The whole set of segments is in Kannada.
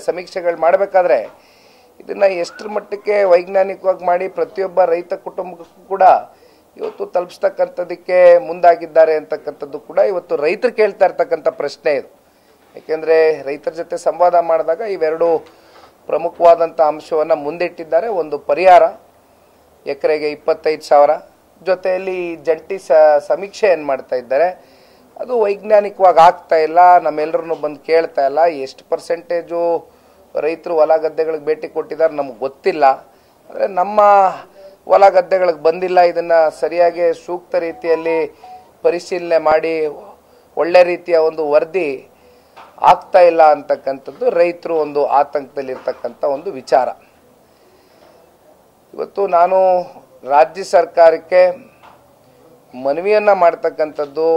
ಸಮೀಕ್ಷೆಗಳು ಮಾಡಬೇಕಾದ್ರೆ ಇದನ್ನ ಎಷ್ಟರ ಮಟ್ಟಕ್ಕೆ ವೈಜ್ಞಾನಿಕವಾಗಿ ಮಾಡಿ ಪ್ರತಿಯೊಬ್ಬ ರೈತ ಕುಟುಂಬಕ್ಕೂ ಕೂಡ ಇವತ್ತು ತಲುಪಿಸ್ತಕ್ಕಂಥದಕ್ಕೆ ಮುಂದಾಗಿದ್ದಾರೆ ಅಂತಕ್ಕಂಥದ್ದು ಕೂಡ ಇವತ್ತು ರೈತರು ಕೇಳ್ತಾ ಇರ್ತಕ್ಕಂಥ ಪ್ರಶ್ನೆ ಇದು. ಯಾಕೆಂದರೆ ರೈತರ ಜೊತೆ ಸಂವಾದ ಮಾಡಿದಾಗ ಇವೆರಡು ಪ್ರಮುಖವಾದಂಥ ಅಂಶವನ್ನು ಮುಂದಿಟ್ಟಿದ್ದಾರೆ. ಒಂದು ಪರಿಹಾರ ಎಕರೆಗೆ 25,000 ಜೊತೆಯಲ್ಲಿ ಜಂಟಿ ಸಮೀಕ್ಷೆ ಏನು ಮಾಡ್ತಾ ಇದ್ದಾರೆ ಅದು ವೈಜ್ಞಾನಿಕವಾಗಿ ಆಗ್ತಾ ಇಲ್ಲ. ನಮ್ಮೆಲ್ಲರನ್ನು ಬಂದು ಕೇಳ್ತಾ ಇಲ್ಲ. ಎಷ್ಟು ಪರ್ಸೆಂಟೇಜು ರೈತರು ಹೊಲ ಗದ್ದೆಗಳಿಗೆ ಭೇಟಿ ಕೊಟ್ಟಿದ್ದಾರೆ ನಮಗೆ ಗೊತ್ತಿಲ್ಲ. ಅಂದರೆ ನಮ್ಮ ಹೊಲ ಗದ್ದೆಗಳಿಗೆ ಬಂದಿಲ್ಲ. ಇದನ್ನು ಸರಿಯಾಗಿ ಸೂಕ್ತ ರೀತಿಯಲ್ಲಿ ಪರಿಶೀಲನೆ ಮಾಡಿ ಒಳ್ಳೆ ರೀತಿಯ ಒಂದು ವರದಿ ಆಗ್ತಾ ಇಲ್ಲ ಅಂತಕ್ಕಂಥದ್ದು ರೈತರು ಒಂದು ಆತಂಕದಲ್ಲಿರ್ತಕ್ಕಂಥ ಒಂದು ವಿಚಾರ. ಇವತ್ತು ನಾನು ರಾಜ್ಯ ಸರ್ಕಾರಕ್ಕೆ ಮನವಿಯನ್ನು ಮಾಡ್ತಕ್ಕಂಥದ್ದು,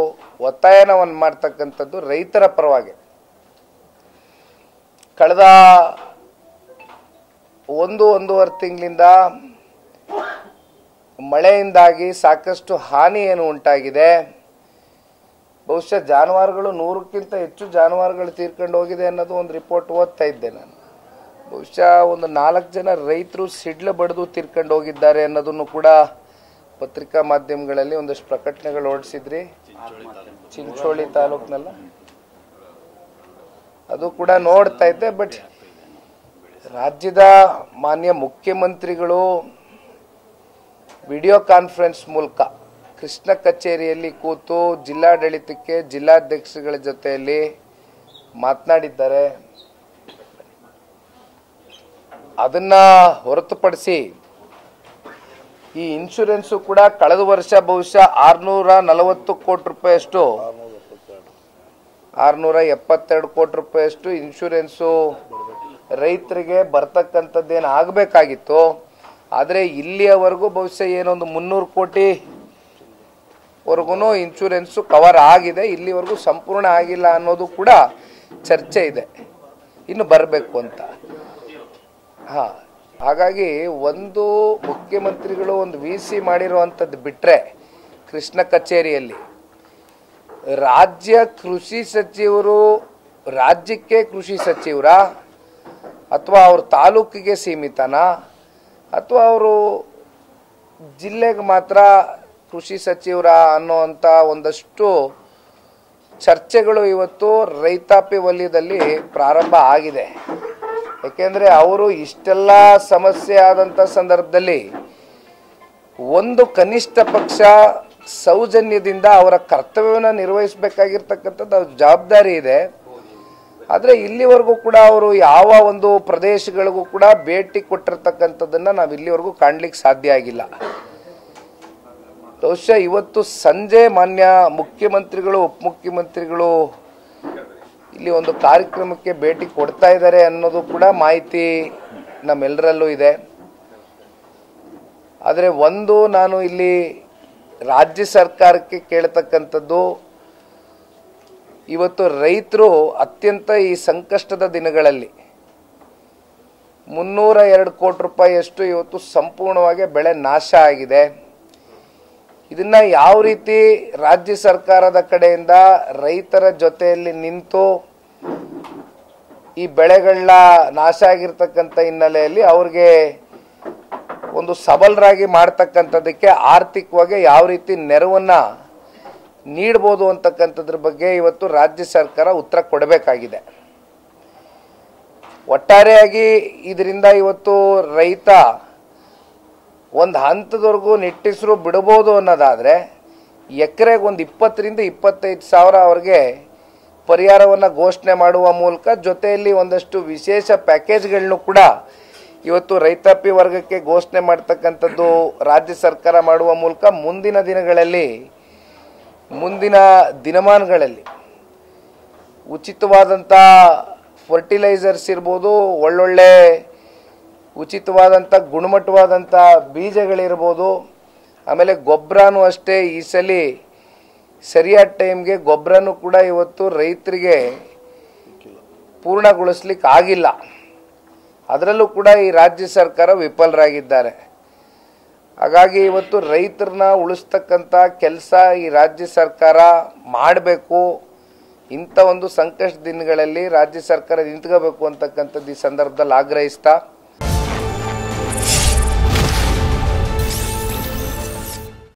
ಒತ್ತಾಯನವನ್ನು ಮಾಡ್ತಕ್ಕಂಥದ್ದು ರೈತರ ಪರವಾಗಿ. ಕಳೆದ ಒಂದೂವರೆ ತಿಂಗಳಿಂದ ಮಳೆಯಿಂದಾಗಿ ಸಾಕಷ್ಟು ಹಾನಿ ಏನು ಉಂಟಾಗಿದೆ. ಬಹುಶಃ ಜಾನುವಾರುಗಳು 100ಕ್ಕಿಂತ ಹೆಚ್ಚು ಜಾನುವಾರುಗಳು ತೀರ್ಕೊಂಡು ಹೋಗಿದೆ ಅನ್ನೋದು ಒಂದು ರಿಪೋರ್ಟ್ ಓದ್ತಾ ಇದ್ದೆ ನಾನು. ಬಹುಶಃ ಒಂದು 4 ಜನ ರೈತರು ಸಿಡ್ಲು ಬಡಿದು ತೀರ್ಕೊಂಡು ಹೋಗಿದ್ದಾರೆ ಅನ್ನೋದನ್ನು ಕೂಡ ಪತ್ರಿಕಾ ಮಾಧ್ಯಮಗಳಲ್ಲಿ ಒಂದಷ್ಟು ಪ್ರಕಟಣೆಗಳು ಹೊರಡಿಸಿದ್ರಿ. ಚಿಂಚೋಳಿ ತಾಲೂಕಿನಲ್ಲ ಅದು ಕೂಡ ನೋಡ್ತಾ ಇದ್ದೆ. ಬಟ್ ರಾಜ್ಯದ ಮಾನ್ಯ ಮುಖ್ಯಮಂತ್ರಿಗಳು ವಿಡಿಯೋ ಕಾನ್ಫರೆನ್ಸ್ ಮೂಲಕ ಕೃಷ್ಣ ಕಚೇರಿಯಲ್ಲಿ ಕೂತು ಜಿಲ್ಲಾಡಳಿತಕ್ಕೆ ಜಿಲ್ಲಾಧ್ಯಕ್ಷಗಳ ಜೊತೆಯಲ್ಲಿ ಮಾತನಾಡಿದ್ದಾರೆ. ಅದನ್ನ ಹೊರತುಪಡಿಸಿ ಈ ಇನ್ಶೂರೆನ್ಸು ಕೂಡ ಕಳೆದ ವರ್ಷ ಬಹುಶಃ 640 ಕೋಟಿ ರೂಪಾಯಿಯಷ್ಟು 672 ಕೋಟಿ ರೂಪಾಯಿಯಷ್ಟು ಇನ್ಶೂರೆನ್ಸು ರೈತರಿಗೆ ಬರ್ತಕ್ಕಂಥದ್ದೇನು ಆಗಬೇಕಾಗಿತ್ತು. ಆದರೆ ಇಲ್ಲಿಯವರೆಗೂ ಬಹುಶಃ ಏನೊಂದು 300 ಕೋಟಿವರೆಗೂ ಇನ್ಶೂರೆನ್ಸು ಕವರ್ ಆಗಿದೆ. ಇಲ್ಲಿವರೆಗೂ ಸಂಪೂರ್ಣ ಆಗಿಲ್ಲ ಅನ್ನೋದು ಕೂಡ ಚರ್ಚೆ ಇದೆ, ಇನ್ನು ಬರಬೇಕು ಅಂತ. ಹಾಗಾಗಿ ಒಂದು ಮುಖ್ಯಮಂತ್ರಿಗಳು ಒಂದು VC ಮಾಡಿರುವಂಥದ್ದು ಬಿಟ್ಟರೆ ಕೃಷ್ಣ ಕಚೇರಿಯಲ್ಲಿ ರಾಜ್ಯ ಕೃಷಿ ಸಚಿವರು ರಾಜ್ಯಕ್ಕೆ ಕೃಷಿ ಸಚಿವರ ಅಥವಾ ಅವ್ರ ತಾಲೂಕಿಗೆ ಸೀಮಿತನಾ ಅಥವಾ ಅವರು ಜಿಲ್ಲೆಗೆ ಮಾತ್ರ ಕೃಷಿ ಸಚಿವರ ಅನ್ನೋವಂಥ ಒಂದಷ್ಟು ಚರ್ಚೆಗಳು ಇವತ್ತು ರೈತಾಪಿ ವಲಯದಲ್ಲಿ ಪ್ರಾರಂಭ ಆಗಿದೆ. ಯಾಕೆಂದರೆ ಅವರು ಇಷ್ಟೆಲ್ಲ ಸಮಸ್ಯೆ ಆದಂಥ ಸಂದರ್ಭದಲ್ಲಿ ಒಂದು ಕನಿಷ್ಠ ಪಕ್ಷ ಸೌಜನ್ಯದಿಂದ ಅವರ ಕರ್ತವ್ಯವನ್ನು ನಿರ್ವಹಿಸಬೇಕಾಗಿರ್ತಕ್ಕಂಥದ್ದು ಅವ್ರ ಜವಾಬ್ದಾರಿ ಇದೆ. ಆದರೆ ಇಲ್ಲಿವರೆಗೂ ಕೂಡ ಅವರು ಯಾವ ಒಂದು ಪ್ರದೇಶಗಳಿಗೂ ಕೂಡ ಭೇಟಿ ಕೊಟ್ಟಿರ್ತಕ್ಕಂಥದ್ದನ್ನು ನಾವು ಇಲ್ಲಿವರೆಗೂ ಕಾಣಲಿಕ್ಕೆ ಸಾಧ್ಯ ಆಗಿಲ್ಲ. ಬಹುಶಃ ಇವತ್ತು ಸಂಜೆ ಮಾನ್ಯ ಮುಖ್ಯಮಂತ್ರಿಗಳು ಉಪಮುಖ್ಯಮಂತ್ರಿಗಳು ಇಲ್ಲಿ ಒಂದು ಕಾರ್ಯಕ್ರಮಕ್ಕೆ ಭೇಟಿ ಕೊಡ್ತಾ ಇದ್ದಾರೆ ಅನ್ನೋದು ಕೂಡ ಮಾಹಿತಿ ನಮ್ಮೆಲ್ಲರಲ್ಲೂ ಇದೆ. ಆದರೆ ಒಂದು ನಾನು ಇಲ್ಲಿ ರಾಜ್ಯ ಸರ್ಕಾರಕ್ಕೆ ಕೇಳ್ತಕ್ಕಂಥದ್ದು, ಇವತ್ತು ರೈತರು ಅತ್ಯಂತ ಈ ಸಂಕಷ್ಟದ ದಿನಗಳಲ್ಲಿ 302 ಕೋಟಿ ರೂಪಾಯಿಯಷ್ಟು ಇವತ್ತು ಸಂಪೂರ್ಣವಾಗಿ ಬೆಳೆ ನಾಶ ಆಗಿದೆ. ಇದನ್ನ ಯಾವ ರೀತಿ ರಾಜ್ಯ ಸರ್ಕಾರದ ಕಡೆಯಿಂದ ರೈತರ ಜೊತೆಯಲ್ಲಿ ನಿಂತು ಈ ಬೆಳೆಗಳನ್ನ ನಾಶ ಆಗಿರ್ತಕ್ಕಂಥ ಹಿನ್ನೆಲೆಯಲ್ಲಿ ಅವ್ರಿಗೆ ಒಂದು ಸಬಲರಾಗಿ ಮಾಡ್ತಕ್ಕಂಥದ್ದಕ್ಕೆ ಆರ್ಥಿಕವಾಗಿ ಯಾವ ರೀತಿ ನೆರವನ್ನ ನೀಡಬಹುದು ಅಂತಕ್ಕಂಥದ್ರ ಬಗ್ಗೆ ಇವತ್ತು ರಾಜ್ಯ ಸರ್ಕಾರ ಉತ್ತರ ಕೊಡಬೇಕಾಗಿದೆ. ಒಟ್ಟಾರೆಯಾಗಿ ಇದರಿಂದ ಇವತ್ತು ರೈತ ಒಂದು ಹಂತದವರೆಗೂ ನಿಟ್ಟಿಸರು ಬಿಡಬಹುದು ಅನ್ನೋದಾದರೆ ಎಕರೆಗೆ ಒಂದು 20,000 ರಿಂದ 25,000 ಅವ್ರಿಗೆ ಪರಿಹಾರವನ್ನು ಘೋಷಣೆ ಮಾಡುವ ಮೂಲಕ ಜೊತೆಯಲ್ಲಿ ಒಂದಷ್ಟು ವಿಶೇಷ ಪ್ಯಾಕೇಜ್ಗಳನ್ನು ಕೂಡ ಇವತ್ತು ರೈತಾಪಿ ವರ್ಗಕ್ಕೆ ಘೋಷಣೆ ಮಾಡ್ತಕ್ಕಂಥದ್ದು ರಾಜ್ಯ ಸರ್ಕಾರ ಮಾಡುವ ಮೂಲಕ ಮುಂದಿನ ದಿನಗಳಲ್ಲಿ ಮುಂದಿನ ದಿನಮಾನಗಳಲ್ಲಿ ಉಚಿತವಾದಂಥ ಫರ್ಟಿಲೈಸರ್ಸ್ ಇರ್ಬೋದು, ಒಳ್ಳೊಳ್ಳೆ ಉಚಿತವಾದಂಥ ಗುಣಮಟ್ಟವಾದಂಥ ಬೀಜಗಳಿರ್ಬೋದು, ಆಮೇಲೆ ಗೊಬ್ಬರನೂ ಅಷ್ಟೇ ಈ ಸಲ ಸರಿಯಾದ ಟೈಮ್ಗೆ ಗೊಬ್ಬರನೂ ಕೂಡ ಇವತ್ತು ರೈತರಿಗೆ ಪೂರ್ಣಗೊಳಿಸ್ಲಿಕ್ಕೆ ಆಗಿಲ್ಲ. ಅದರಲ್ಲೂ ಕೂಡ ಈ ರಾಜ್ಯ ಸರ್ಕಾರ ವಿಫಲರಾಗಿದ್ದಾರೆ. ಹಾಗಾಗಿ ಇವತ್ತು ರೈತರನ್ನ ಉಳಿಸ್ತಕ್ಕಂಥ ಕೆಲಸ ಈ ರಾಜ್ಯ ಸರ್ಕಾರ ಮಾಡಬೇಕು. ಇಂಥ ಒಂದು ಸಂಕಷ್ಟ ದಿನಗಳಲ್ಲಿ ರಾಜ್ಯ ಸರ್ಕಾರ ನಿಂತ್ಕೋಬೇಕು ಅಂತಕ್ಕಂಥದ್ದು ಈ ಸಂದರ್ಭದಲ್ಲಿ ಆಗ್ರಹಿಸ್ತಾ